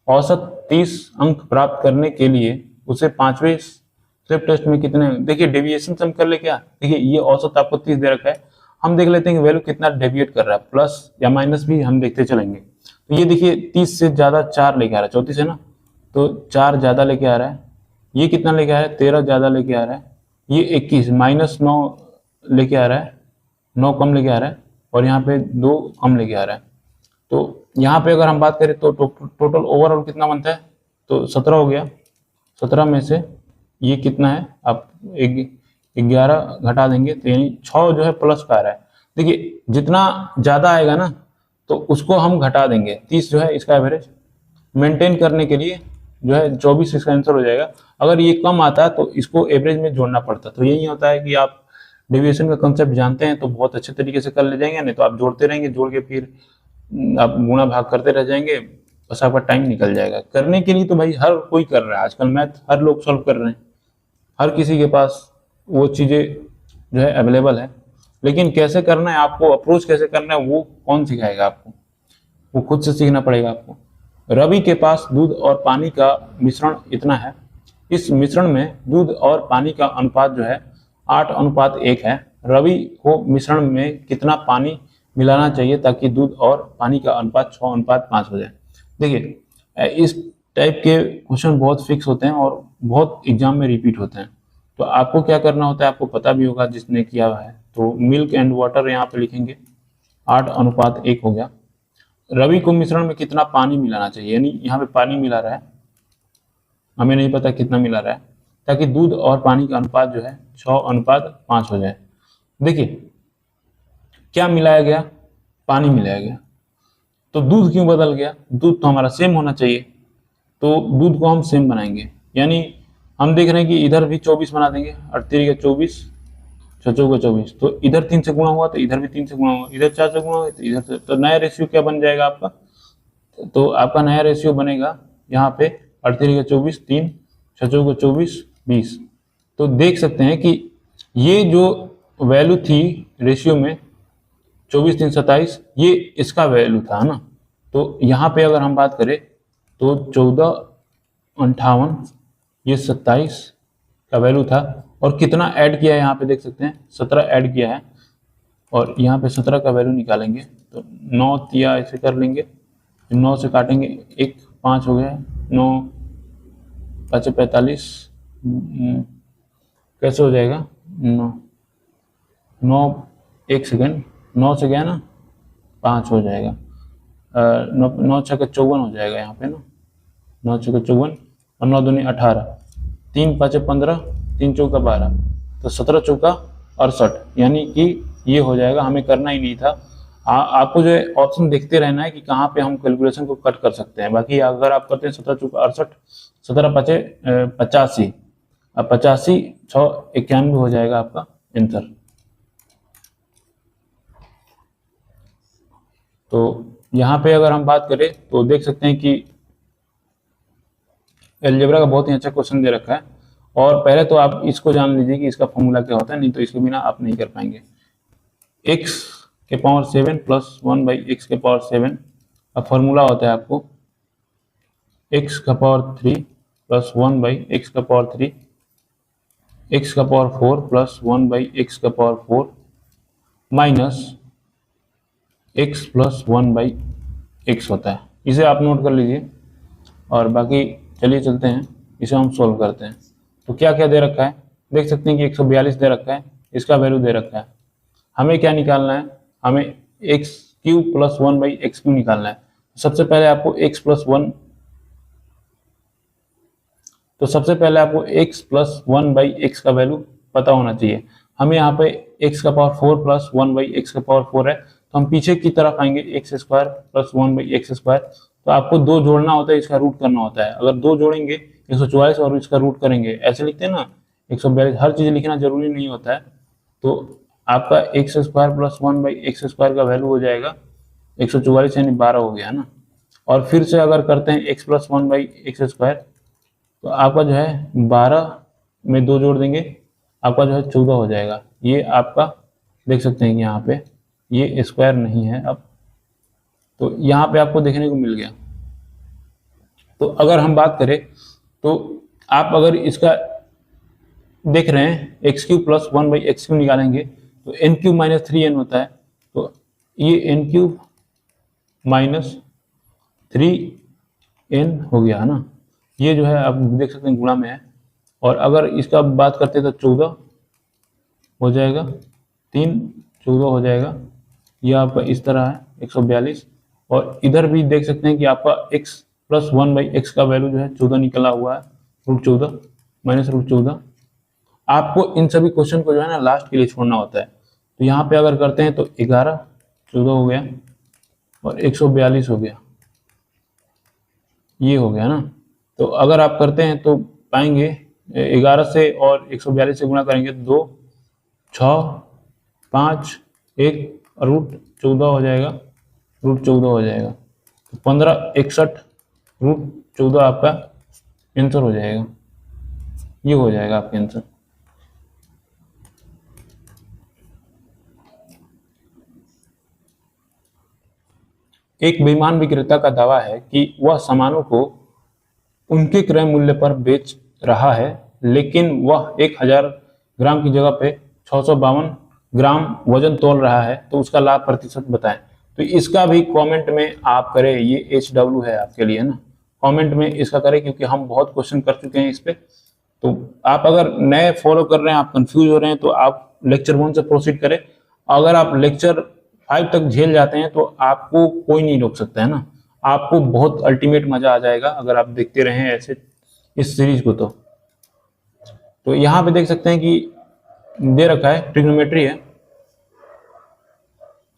औसत 30 अंक प्राप्त करने के लिए उसे 5वें स्लिप टेस्ट में कितने, देखिए डेविएशन से हम कर ले क्या, देखिए ये औसत आपको 30 दे रखा है, हम देख लेते हैं कि वैल्यू कितना डेविएट कर रहा है, प्लस या माइनस भी हम देखते चलेंगे। तो ये देखिए 30 से ज्यादा 4 लेके आ रहा है, 34 है ना, तो 4 ज्यादा लेके आ रहा है, ये कितना लेके आ रहा है, 13 ज्यादा लेके आ रहा है, ये 21 -9 लेके आ रहा है, 9 कम लेके आ रहा है, और यहाँ पे 2 कम लेके आ रहा है। तो यहाँ पे अगर हम बात करें तो टोटल ओवरऑल कितना बनता है, तो 17 हो गया। 17 में से ये कितना है, आप 11 घटा देंगे तो यानी 6 जो है प्लस का आ रहा है। देखिए जितना ज्यादा आएगा ना तो उसको हम घटा देंगे। 30 जो है इसका एवरेज मेंटेन करने के लिए जो है 24 इसका आंसर हो जाएगा। अगर ये कम आता है तो इसको एवरेज में जोड़ना पड़ता है। तो यही होता है कि आप डेविएशन का कंसेप्ट जानते हैं तो बहुत अच्छे तरीके से कर ले जाएंगे, नहीं तो आप जोड़ते रहेंगे, जोड़ के फिर आप गुणा भाग करते रह जाएंगे, बस आपका टाइम निकल जाएगा। करने के लिए तो भाई हर कोई कर रहा है आजकल, मैथ हर लोग सॉल्व कर रहे हैं, हर किसी के पास वो चीजें जो है अवेलेबल है, लेकिन कैसे करना है, आपको अप्रोच कैसे करना है वो कौन सिखाएगा आपको, वो खुद से सीखना पड़ेगा आपको। रवि के पास दूध और पानी का मिश्रण इतना है, इस मिश्रण में दूध और पानी का अनुपात जो है 8:1 है। रवि को मिश्रण में कितना पानी मिलाना चाहिए ताकि दूध और पानी का अनुपात 6:5 हो जाए। देखिए इस टाइप के क्वेश्चन बहुत फिक्स होते हैं और बहुत एग्जाम में रिपीट होते हैं। तो आपको क्या करना होता है, आपको पता भी होगा जिसने किया हुआ है। तो मिल्क एंड वाटर यहाँ पे लिखेंगे, 8:1 हो गया। रवि को मिश्रण में कितना पानी मिलाना चाहिए, यानी यहाँ पे पानी मिला रहा है, हमें नहीं पता कितना मिला रहा है, ताकि दूध और पानी का अनुपात जो है 6:5 हो जाए। देखिए क्या मिलाया गया, पानी मिलाया गया, तो दूध क्यों बदल गया, दूध तो हमारा सेम होना चाहिए, तो दूध को हम सेम बनाएंगे। यानी हम देख रहे हैं कि इधर भी 24 बना देंगे, 38 का 24, 6 चौका 24, तो इधर 3 से गुणा हुआ तो इधर भी 3 से गुणा हुआ, इधर 4 से गुणा हुआ तो इधर से, तो नया रेशियो क्या बन जाएगा आपका, तो आपका नया रेशियो बनेगा यहाँ पे 38 का 24, 3, 6 चौका 24, 20। तो देख सकते हैं कि ये जो वैल्यू थी रेशियो में 24, 3, 27, ये इसका वैल्यू था ना। तो यहाँ पे अगर हम बात करें तो 14:58, ये 27 का वैल्यू था, और कितना ऐड किया है यहाँ पे देख सकते हैं, 17 ऐड किया है, और यहाँ पे 17 का वैल्यू निकालेंगे तो 9 तिया ऐसे कर लेंगे, 9 से काटेंगे 1, 5 हो गया, 9 5 45, कैसे हो जाएगा, 9 1 सेकेंड, 9 से गया ना 5 हो जाएगा, 9 6 का 54 हो जाएगा यहाँ पे ना, 9 6 का 54 और 9 दूनी 18, 3 5 15, 3 चौका 12, तो 17 चौका 68, यानी कि ये हो जाएगा। हमें करना ही नहीं था, आपको जो है ऑप्शन देखते रहना है कि कहाँ पे हम कैलकुलेशन को कट कर सकते हैं। बाकी अगर आप करते हैं 17 चौका 68, 17 5 85, अब 85 6 91 हो जाएगा आपका आंसर। तो यहाँ पे अगर हम बात करें तो देख सकते हैं कि अलजेब्रा का बहुत ही अच्छा क्वेश्चन दे रखा है, और पहले तो आप इसको जान लीजिए कि इसका फॉर्मूला क्या होता है, नहीं तो इसके बिना आप नहीं कर पाएंगे। x के पावर 7 प्लस 1/x के पावर 7 का फॉर्मूला होता है आपको x का पावर 3 प्लस 1/x का पावर 3, x का पावर 4 प्लस 1/x का power 4 minus x plus 1/x x होता है। इसे आप नोट कर लीजिए और बाकी चलिए चलते हैं, इसे हम सोल्व करते हैं। तो क्या क्या दे रखा है, देख सकते हैं कि 142 दे रखा है, इसका वैल्यू दे रखा है। हमें क्या निकालना है, हमें x cube plus 1/x cube निकालना है। सबसे पहले आपको x प्लस 1, तो सबसे पहले आपको x प्लस 1/x का वैल्यू पता होना चाहिए। हमें यहाँ पे x का पावर 4 प्लस 1/x का पावर 4 है, तो हम पीछे की तरफ आएंगे x square plus 1/x square. तो आपको दो जोड़ना होता है, इसका रूट करना होता है। अगर दो जोड़ेंगे 144 और इसका रूट करेंगे, ऐसे लिखते हैं ना 142, हर चीज लिखना जरूरी नहीं होता है। तो आपका x square plus 1/x square का वैल्यू हो जाएगा 144 यानी 12 हो गया ना। और फिर से अगर करते हैं x प्लस 1/x स्क्वायर, तो आपका जो है 12 में 2 जोड़ देंगे, आपका जो है 14 हो जाएगा। ये आपका देख सकते हैं कि यहाँ पे ये स्क्वायर नहीं है अब, तो यहाँ पे आपको देखने को मिल गया। तो अगर हम बात करें तो आप अगर इसका देख रहे हैं x cube plus 1/x cube निकालेंगे तो एन क्यूब माइनस 3n होता है। तो ये एन क्यूब माइनस 3n हो गया है ना, ये जो है आप देख सकते हैं गुणा में है। और अगर इसका बात करते हैं तो 14 हो जाएगा, 3 14 हो जाएगा। यह आपका इस तरह है 142। और इधर भी देख सकते हैं कि आपका x प्लस 1/x का वैल्यू जो है 14 निकला हुआ है, √14 माइनस √14। आपको इन सभी क्वेश्चन को जो है ना लास्ट के लिए छोड़ना होता है। तो यहाँ पे अगर करते हैं तो 11 14 हो गया और 142 हो गया, ये हो गया ना। तो अगर आप करते हैं तो पाएंगे 11 से और 142 से गुणा करेंगे 2 6 5 1 √14 हो जाएगा, √14 हो जाएगा। तो 15 61 √14 आपका आंसर हो जाएगा, ये हो जाएगा आपका आंसर। एक बेईमान विक्रेता का दावा है कि वह सामानों को उनके क्रय मूल्य पर बेच रहा है, लेकिन वह 1000 ग्राम की जगह पे 652 ग्राम वजन तोल रहा है, तो उसका लाभ प्रतिशत बताएं। तो इसका भी कमेंट में आप करें, ये HW है आपके लिए ना, कमेंट में इसका करें क्योंकि हम बहुत क्वेश्चन कर चुके हैं इस पे। तो आप अगर नए फॉलो कर रहे हैं, आप कंफ्यूज हो रहे हैं, तो आप लेक्चर 1 से प्रोसीड करें। अगर आप लेक्चर 5 तक झेल जाते हैं तो आपको कोई नहीं रोक सकता है ना, आपको बहुत अल्टीमेट मजा आ जाएगा अगर आप देखते रहें ऐसे इस सीरीज को। तो यहाँ पे देख सकते हैं कि दे रखा है ट्रिग्नोमेट्री है।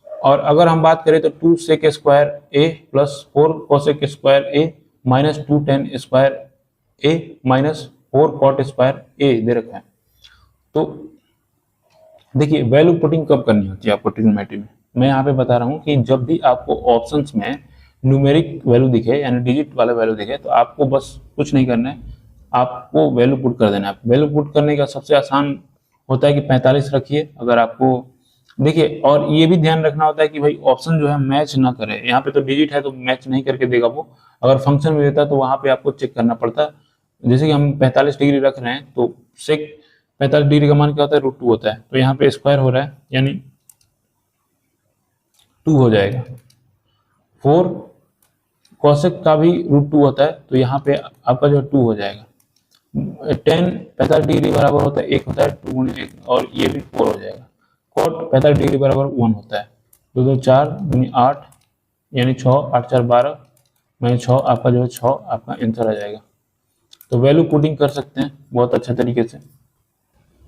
और अगर हम बात करें तो 2 sec square a plus 4 cosec square a minus 2 tan square a minus 4 cot square a दे रखा है। तो देखिए वैल्यू पुटिंग कब करनी होती है आपको ट्रिग्नोमेट्री में, मैं यहाँ पे बता रहा हूँ कि जब भी आपको ऑप्शंस में न्यूमेरिक वैल्यू दिखे यानी डिजिट वाला वैल्यू दिखे, तो आपको बस कुछ नहीं करना है, आपको वैल्यू पुट कर देना है। वैल्यू पुट करने का सबसे आसान होता है कि 45 रखिए अगर आपको, देखिए और ये भी ध्यान रखना होता है कि भाई ऑप्शन जो है मैच ना करे। यहाँ पे तो डिजिट है तो मैच नहीं करके देगा वो, अगर फंक्शन में देता है तो वहां पे आपको चेक करना पड़ता है। जैसे कि हम 45 डिग्री रख रहे हैं तो सेक 45 डिग्री का मान क्या होता है, √2 होता है। तो यहाँ पे स्क्वायर हो रहा है यानी 2 हो जाएगा। 4 कोसेक का भी √2 होता है, तो यहाँ पे आपका जो 2 हो जाएगा। 10 45 डिग्री बराबर होता है 1 होता है, 2 गुणे 1 और ये भी 4 हो जाएगा। कॉट 45 डिग्री बराबर 1 होता है, 2 2 4 गुणे 8 यानी 6 8 4 12 माइनस 6 आपका जो है 6 आपका आंसर आ जाएगा। तो वैल्यू पुटिंग कर सकते हैं बहुत अच्छे तरीके से।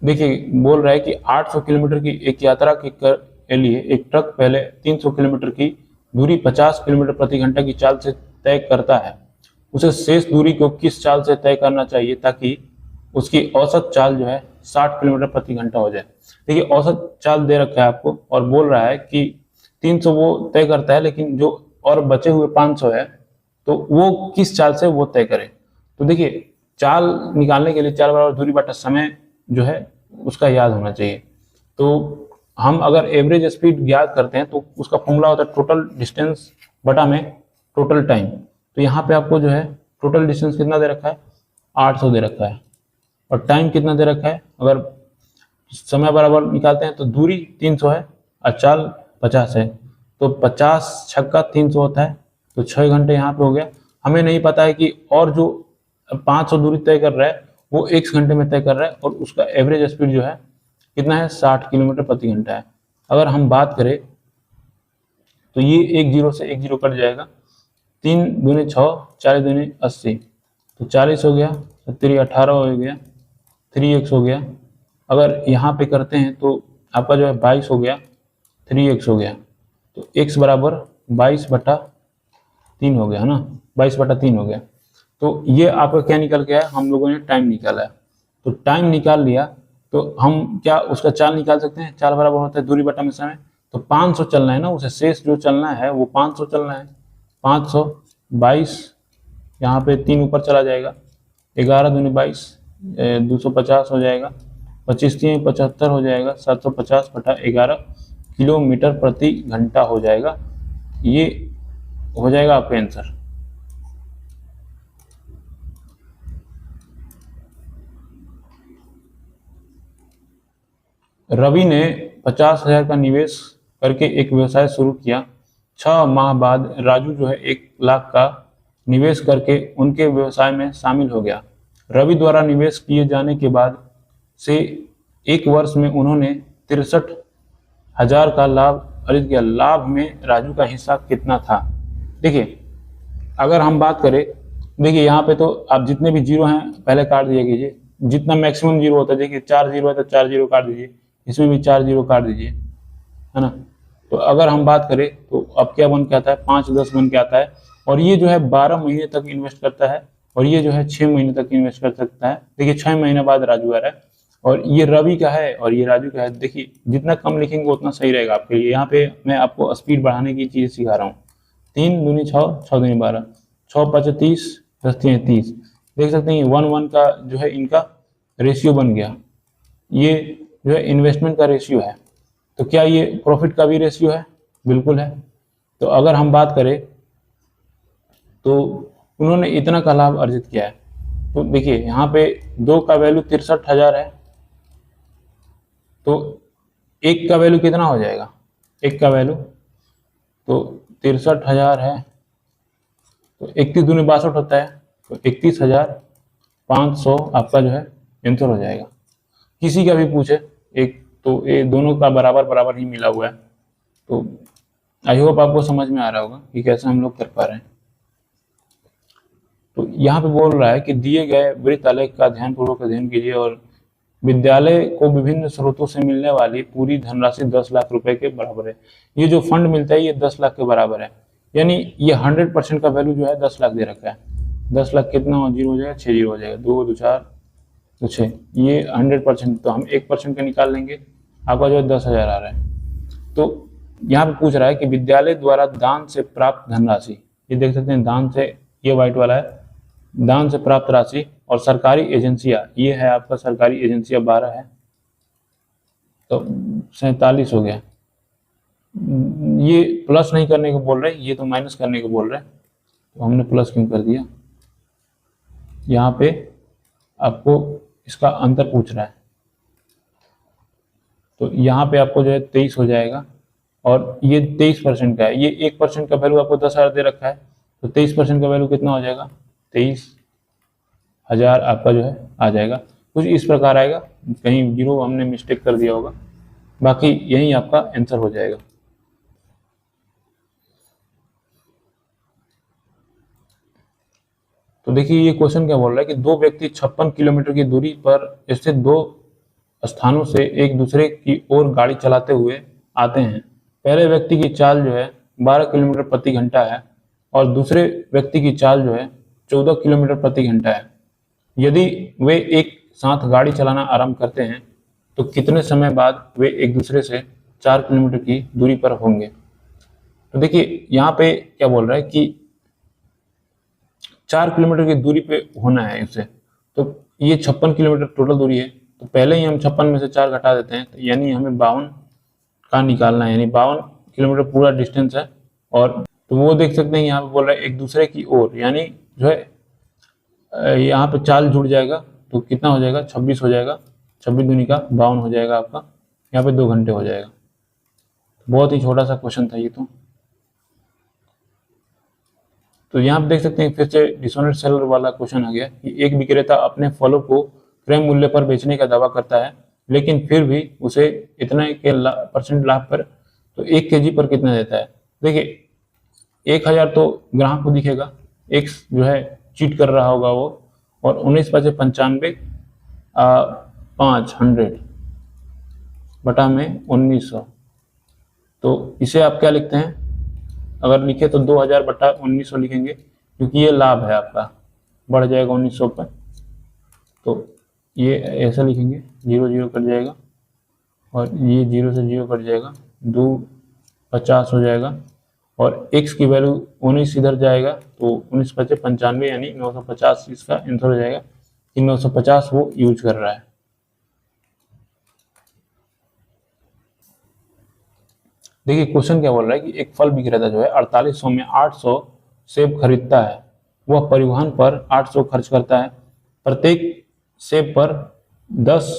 देखिए बोल रहा है कि 800 किलोमीटर की एक यात्रा के लिए एक ट्रक पहले 300 किलोमीटर की दूरी 50 किलोमीटर प्रति घंटा की चाल से तय करता है, उसे शेष दूरी को किस चाल से तय करना चाहिए ताकि उसकी औसत चाल जो है 60 किलोमीटर प्रति घंटा हो जाए। देखिए औसत चाल दे रखा है आपको और बोल रहा है कि 300 वो तय करता है, लेकिन जो और बचे हुए 500 है तो वो किस चाल से वो तय करे। तो देखिए चाल निकालने के लिए चाल बराबर दूरी बटा समय जो है उसका याद होना चाहिए। तो हम अगर एवरेज स्पीड ज्ञात करते हैं तो उसका फॉर्मूला होता है टोटल डिस्टेंस बटा में टोटल टाइम। तो यहाँ पे आपको जो है टोटल डिस्टेंस कितना दे रखा है 800 दे रखा है और टाइम कितना दे रखा है, अगर समय बराबर निकालते हैं तो दूरी 300 है और चाल 50 है, तो 50 छक्का 300 होता है तो 6 घंटे यहाँ पे हो गया। हमें नहीं पता है कि और जो 500 दूरी तय कर रहा है वो x घंटे में तय कर रहा है और उसका एवरेज स्पीड जो है कितना है, 60 किलोमीटर प्रति घंटा है। अगर हम बात करें तो ये एक जीरो से एक जीरो कट जाएगा, 3 दूनी 6, 4 दूनी 80, तो 40 हो गया, 70 18 हो गया, 3x हो गया। अगर यहाँ पे करते हैं तो आपका जो है 22 हो गया, 3x हो गया, तो x बराबर 22/3 हो गया, है ना, 22/3 हो गया। तो ये आपका क्या निकल के आया, हम लोगों ने टाइम निकाला है। तो टाइम निकाल लिया तो हम क्या उसका चाल निकाल सकते हैं, चाल बराबर होता है दूरी बटा में समय। तो 500 चलना है ना, उसे शेष जो चलना है वो 500 चलना है। 500 22, यहाँ पे 3 ऊपर चला जाएगा, 11 दूनी 22, 250 हो जाएगा, 25 3 75 हो जाएगा, 750/11 किलोमीटर प्रति घंटा हो जाएगा। ये हो जाएगा आपका आंसर। रवि ने 50,000 का निवेश करके एक व्यवसाय शुरू किया। 6 माह बाद राजू जो है 1 लाख का निवेश करके उनके व्यवसाय में शामिल हो गया। रवि द्वारा निवेश किए जाने के बाद से 1 वर्ष में उन्होंने 63,000 का लाभ अर्जित किया। लाभ में राजू का हिस्सा कितना था? देखिए, अगर हम बात करें, देखिए यहाँ पे तो आप जितने भी जीरो हैं पहले काट दिया कीजिए, जितना मैक्सिमम जीरो होता है, देखिए 4 जीरो है तो 4 जीरो काट दीजिए, इसमें भी 4 जीरो काट दीजिए, है ना। तो अगर हम बात करें तो अब क्या बन के आता है, 5 10 बन के आता है। और ये जो है 12 महीने तक इन्वेस्ट करता है और ये जो है 6 महीने तक इन्वेस्ट कर सकता है। देखिए 6 महीने बाद राजू आ रहा है और ये रवि का है और ये राजू का है। देखिए जितना कम लिखेंगे उतना सही रहेगा आपके लिए। यहाँ पे मैं आपको स्पीड बढ़ाने की चीज़ सिखा रहा हूँ। 3 दूनी 6, 6 दूनी 12, 6 5 30, 10 3 30। देख सकते हैं 1 1 का जो है इनका रेशियो बन गया। ये जो है इन्वेस्टमेंट का रेशियो है। तो क्या ये प्रॉफिट का भी रेशियो है? बिल्कुल है। तो अगर हम बात करें तो उन्होंने इतना का लाभ अर्जित किया है। तो देखिए यहाँ पे 2 का वैल्यू 63,000 है, तो 1 का वैल्यू कितना हो जाएगा? 1 का वैल्यू तो 63,000 है, तो 31 दूनी 62 होता है, तो 31,500 आपका जो है आंसर हो जाएगा। किसी का भी पूछे एक तो ये दोनों का बराबर बराबर ही मिला हुआ है। तो आई होप आपको समझ में आ रहा होगा कि कैसे हम लोग कर पा रहे हैं। तो यहाँ पे बोल रहा है कि दिए गए वृत्त आलेख का ध्यानपूर्वक अध्ययन कीजिए और विद्यालय को विभिन्न स्रोतों से मिलने वाली पूरी धनराशि 10 लाख रुपए के बराबर है। ये जो फंड मिलता है ये 10 लाख के बराबर है, यानी ये 100% का वैल्यू जो है 10 लाख दे रखा है। 10 लाख कितना जीरो हो जाएगा? 6 जीरो हो जाएगा, 2 2 4 तो 6, ये 100%। तो हम 1% का निकाल लेंगे, आपका जो है 10,000 आ रहा है। तो यहाँ पे पूछ रहा है कि विद्यालय द्वारा दान से प्राप्त धनराशि, ये देख सकते हैं दान से, ये व्हाइट वाला है, दान से प्राप्त राशि और सरकारी एजेंसियां, ये है आपका सरकारी एजेंसियां 12 है, तो 47 हो गया। ये प्लस नहीं करने को बोल रहे, ये तो माइनस करने को बोल रहे, तो हमने प्लस क्यों कर दिया? यहाँ पे आपको इसका अंतर पूछ रहा है, तो यहाँ पे आपको जो है 23 हो जाएगा और ये 23% का है। ये 1% का वैल्यू आपको 10,000 दे रखा है, तो 23% का वैल्यू कितना हो जाएगा? 23,000 आपका जो है आ जाएगा। कुछ इस प्रकार आएगा, कहीं जीरो हमने मिस्टेक कर दिया होगा, बाकी यही आपका आंसर हो जाएगा। तो देखिए ये क्वेश्चन क्या बोल रहा है कि 2 व्यक्ति 56 किलोमीटर की दूरी पर स्थित 2 स्थानों से एक दूसरे की ओर गाड़ी चलाते हुए आते हैं। पहले व्यक्ति की चाल जो है 12 किलोमीटर प्रति घंटा है और दूसरे व्यक्ति की चाल जो है 14 किलोमीटर प्रति घंटा है। यदि वे एक साथ गाड़ी चलाना आरंभ करते हैं तो कितने समय बाद वे एक दूसरे से 4 किलोमीटर की दूरी पर होंगे? तो देखिए यहाँ पे क्या बोल रहा है कि 4 किलोमीटर की दूरी पे होना है इससे, तो ये 56 किलोमीटर टोटल दूरी है, तो पहले ही हम 56 में से 4 घटा देते हैं, तो यानी हमें 52 का निकालना है, यानी 52 किलोमीटर पूरा डिस्टेंस है। और तो वो देख सकते हैं यहाँ पे बोल रहा है एक दूसरे की ओर, यानी जो है यहाँ पे चाल जुड़ जाएगा, तो कितना हो जाएगा? 26 हो जाएगा, 26 दूनी का 52 हो जाएगा आपका, यहाँ पे 2 घंटे हो जाएगा। बहुत ही छोटा सा क्वेश्चन था ये तो। तो यहाँ आप देख सकते हैं फिर से डिसऑनेस्ट सेलर वाला क्वेश्चन आ गया कि एक विक्रेता अपने फलों को क्रय मूल्य पर बेचने का दावा करता है, लेकिन फिर भी उसे इतने के परसेंट लाभ पर तो 1 केजी पर कितना देता है। देखिए 1000 तो ग्राहक को दिखेगा, एक्स जो है चीट कर रहा होगा वो, और 19×95 500 बटा में 1900। तो इसे आप क्या लिखते हैं, अगर लिखे तो 2000 बटा 1900 लिखेंगे, क्योंकि ये लाभ है आपका, बढ़ जाएगा 1900 पर। तो ये ऐसा लिखेंगे, 0 0 कट जाएगा और ये 0 से 0 कट जाएगा, 2 50 हो जाएगा, और x की वैल्यू 19 इधर जाएगा तो 19×95 यानी 950 इसका आंसर हो जाएगा कि 950 वो यूज कर रहा है। देखिए क्वेश्चन क्या बोल रहा है कि एक फल विक्रेता जो है 4800 में 800 सेब खरीदता है, वह परिवहन पर 800 खर्च करता है, प्रत्येक सेब पर 10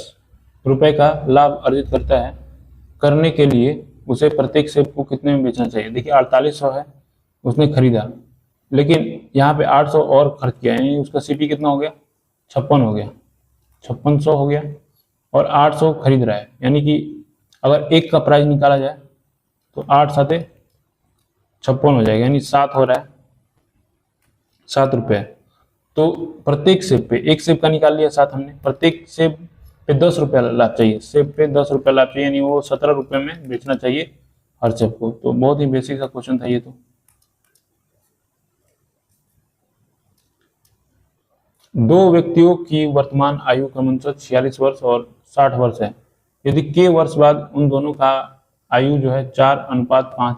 रुपए का लाभ अर्जित करता है, करने के लिए उसे प्रत्येक सेब को कितने में बेचना चाहिए। देखिए 4800 है उसने खरीदा, लेकिन यहाँ पे 800 और खर्च किया, यानी उसका सीपी कितना हो गया, 56 हो गया, 5600 हो गया, और 800 खरीद रहा है, यानी कि अगर एक का प्राइस निकाला जाए तो 8 7 56 हो जाएगा, यानी 7 हो रहा है, 7 रुपये। तो प्रत्येक सेब पे, एक सेब का निकाल लिया 7 हमने, प्रत्येक सेब पे 10 रुपया लाभ चाहिए, सेब पे 10 रुपया लाभ चाहिए, यानी वो 17 रुपये में बेचना चाहिए हर सेब को। तो बहुत ही बेसिक सा क्वेश्चन था ये। तो दो व्यक्तियों की वर्तमान आयु क्रमशः 46 वर्ष और 60 वर्ष है, यदि के वर्ष बाद उन दोनों का आयु जो है 4:5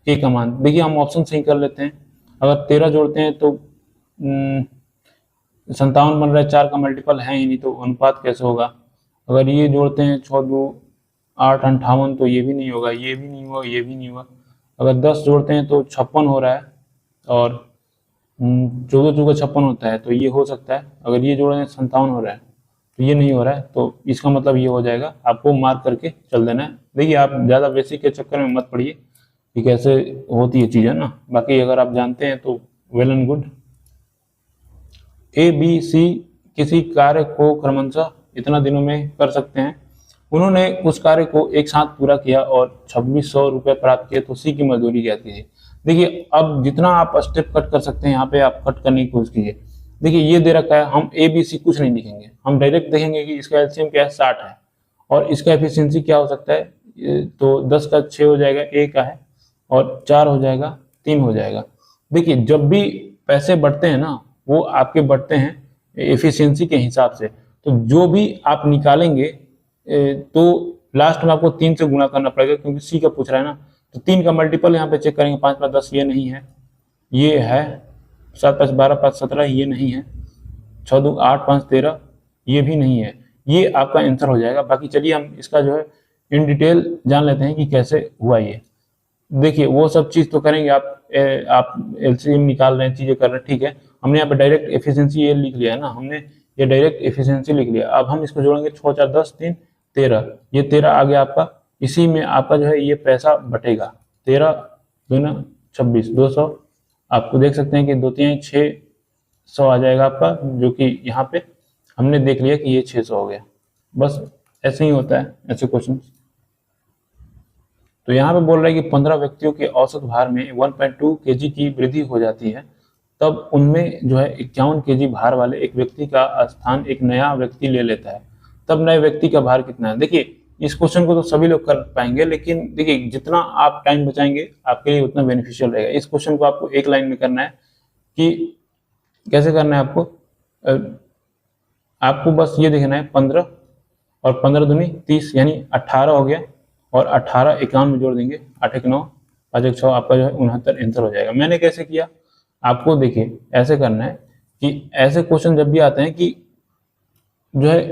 के का मान। देखिए हम ऑप्शन सही कर लेते हैं, अगर 13 जोड़ते हैं तो 57 बन रहा है, 4 का मल्टीपल है ही नहीं, तो अनुपात कैसे होगा। अगर ये जोड़ते हैं 6 2 8 58, तो ये भी नहीं होगा, ये भी नहीं होगा, ये भी नहीं होगा। अगर 10 जोड़ते हैं तो 56 हो रहा है, और 14 चौका 56 होता है, तो ये हो सकता है। अगर ये जोड़े 57 हो रहा है तो ये नहीं हो रहा है, तो इसका मतलब ये हो जाएगा। आपको मार्क करके चल देना है। देखिए आप ज़्यादा बेसिक के चक्कर में मत पड़िए कि कैसे होती है चीज़, है ना। बाकी अगर आप जानते हैं तो well and good. A B C किसी कार्य को क्रमशः इतना दिनों में कर सकते हैं, उन्होंने उस कार्य को एक साथ पूरा किया और 2600 रुपये प्राप्त किए, तो सी की मजदूरी क्या थी। देखिए अब जितना आप स्टेप कट कर सकते हैं यहाँ पे आप कट करने की कोशिश कीजिए। देखिए ये दे रखा है, हम ए बी सी कुछ नहीं लिखेंगे, हम डायरेक्ट देखेंगे कि इसका एलसीएम क्या है, 60 है, और इसका एफिशिएंसी क्या हो सकता है, तो 10 का 6 हो जाएगा, ए का है, और 4 हो जाएगा, 3 हो जाएगा। देखिए जब भी पैसे बढ़ते हैं ना, वो आपके बढ़ते हैं एफिशिएंसी के हिसाब से, तो जो भी आप निकालेंगे तो लास्ट में आपको 3 से गुणा करना पड़ेगा, क्योंकि सी का पूछ रहा है ना। तो 3 का मल्टीपल यहाँ पे चेक करेंगे, 5 5 10, ये नहीं है, ये है 7 5 12 5 17, ये नहीं है, 6 2 8 5 13, ये भी नहीं है, ये आपका आंसर हो जाएगा। बाकी चलिए हम इसका जो है इन डिटेल जान लेते हैं कि कैसे हुआ ये। देखिए वो सब चीज़ तो करेंगे, आप एलसीएम निकाल रहे हैं, चीज़ें कर रहे हैं, ठीक है। हमने यहाँ पे डायरेक्ट एफिशिएंसी ये लिख लिया है ना, हमने ये डायरेक्ट एफिशिएंसी लिख लिया। अब हम इसको जोड़ेंगे, 6 4 10 3 13, ये 13 आ गया आपका। इसी में आपका जो है ये पैसा बटेगा, 13 दूना 26, 200। आपको देख सकते हैं कि 2 3 600 आ जाएगा आपका, जो कि यहाँ पे हमने देख लिया कि ये 600 हो गया। बस ऐसे ही होता है ऐसे क्वेश्चन। तो यहाँ पे बोल रहा है कि 15 व्यक्तियों के औसत भार में 1.2 kg की वृद्धि हो जाती है, तब उनमें जो है 51 kg भार वाले एक व्यक्ति का स्थान एक नया व्यक्ति ले लेता है, तब नए व्यक्ति का भार कितना है। देखिए इस क्वेश्चन को तो सभी लोग कर पाएंगे, लेकिन देखिए जितना आप टाइम बचाएंगे आपके लिए उतना बेनिफिशियल रहेगा। इस क्वेश्चन को आपको एक लाइन में करना है कि कैसे करना है। आपको बस ये देखना है, 15 और 15 दूनी 30, यानी 18 हो गया, और 18 51 में जोड़ देंगे, 8 1 9 5 1 6, आपका जो है 69 आंसर हो जाएगा। मैंने कैसे किया, आपको देखिए ऐसे करना है कि ऐसे क्वेश्चन जब भी आते हैं कि जो है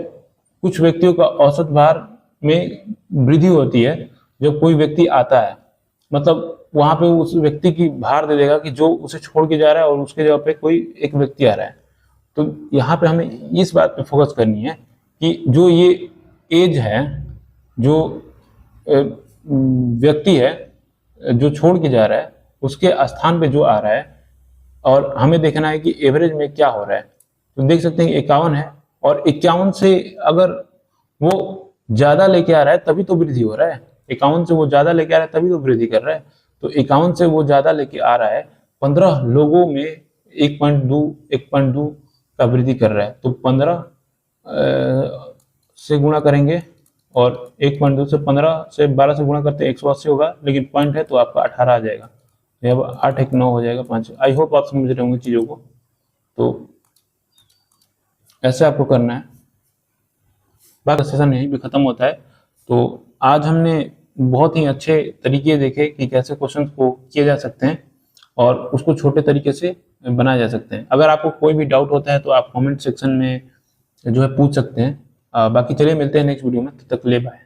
कुछ व्यक्तियों का औसत भार में वृद्धि होती है, जब कोई व्यक्ति आता है, मतलब वहां पे उस व्यक्ति की भार दे देगा कि जो उसे छोड़ के जा रहा है और उसके जगह पे कोई एक व्यक्ति आ रहा है। तो यहाँ पे हमें इस बात पे फोकस करनी है कि जो ये एज है, जो व्यक्ति है जो छोड़ के जा रहा है, उसके स्थान पे जो आ रहा है, और हमें देखना है कि एवरेज में क्या हो रहा है। तो देख सकते हैं 51 है, और 51 से अगर वो ज्यादा लेके आ रहा है तभी तो वृद्धि हो रहा है। 51 से वो ज्यादा लेके आ रहा है तभी तो वृद्धि कर रहा है। तो 51 से वो ज्यादा लेके आ रहा है, 15 लोगों में 1.2 का वृद्धि कर रहा है। तो 15 से गुणा करेंगे, और 1.2 से 15 से 12 से गुणा करते 180 होगा, लेकिन पॉइंट है तो आपका 18 आ जाएगा। अब 8 1 9 हो जाएगा 5। आई होप आप समझ रहे होंगे चीजों को। तो ऐसे आपको करना है। बाकी सेशन यहीं पे खत्म होता है। तो आज हमने बहुत ही अच्छे तरीके देखे कि कैसे क्वेश्चंस को किए जा सकते हैं और उसको छोटे तरीके से बनाए जा सकते हैं। अगर आपको कोई भी डाउट होता है तो आप कमेंट सेक्शन में जो है पूछ सकते हैं। बाकी चलिए मिलते हैं नेक्स्ट वीडियो में, तब तक के लिए बाय।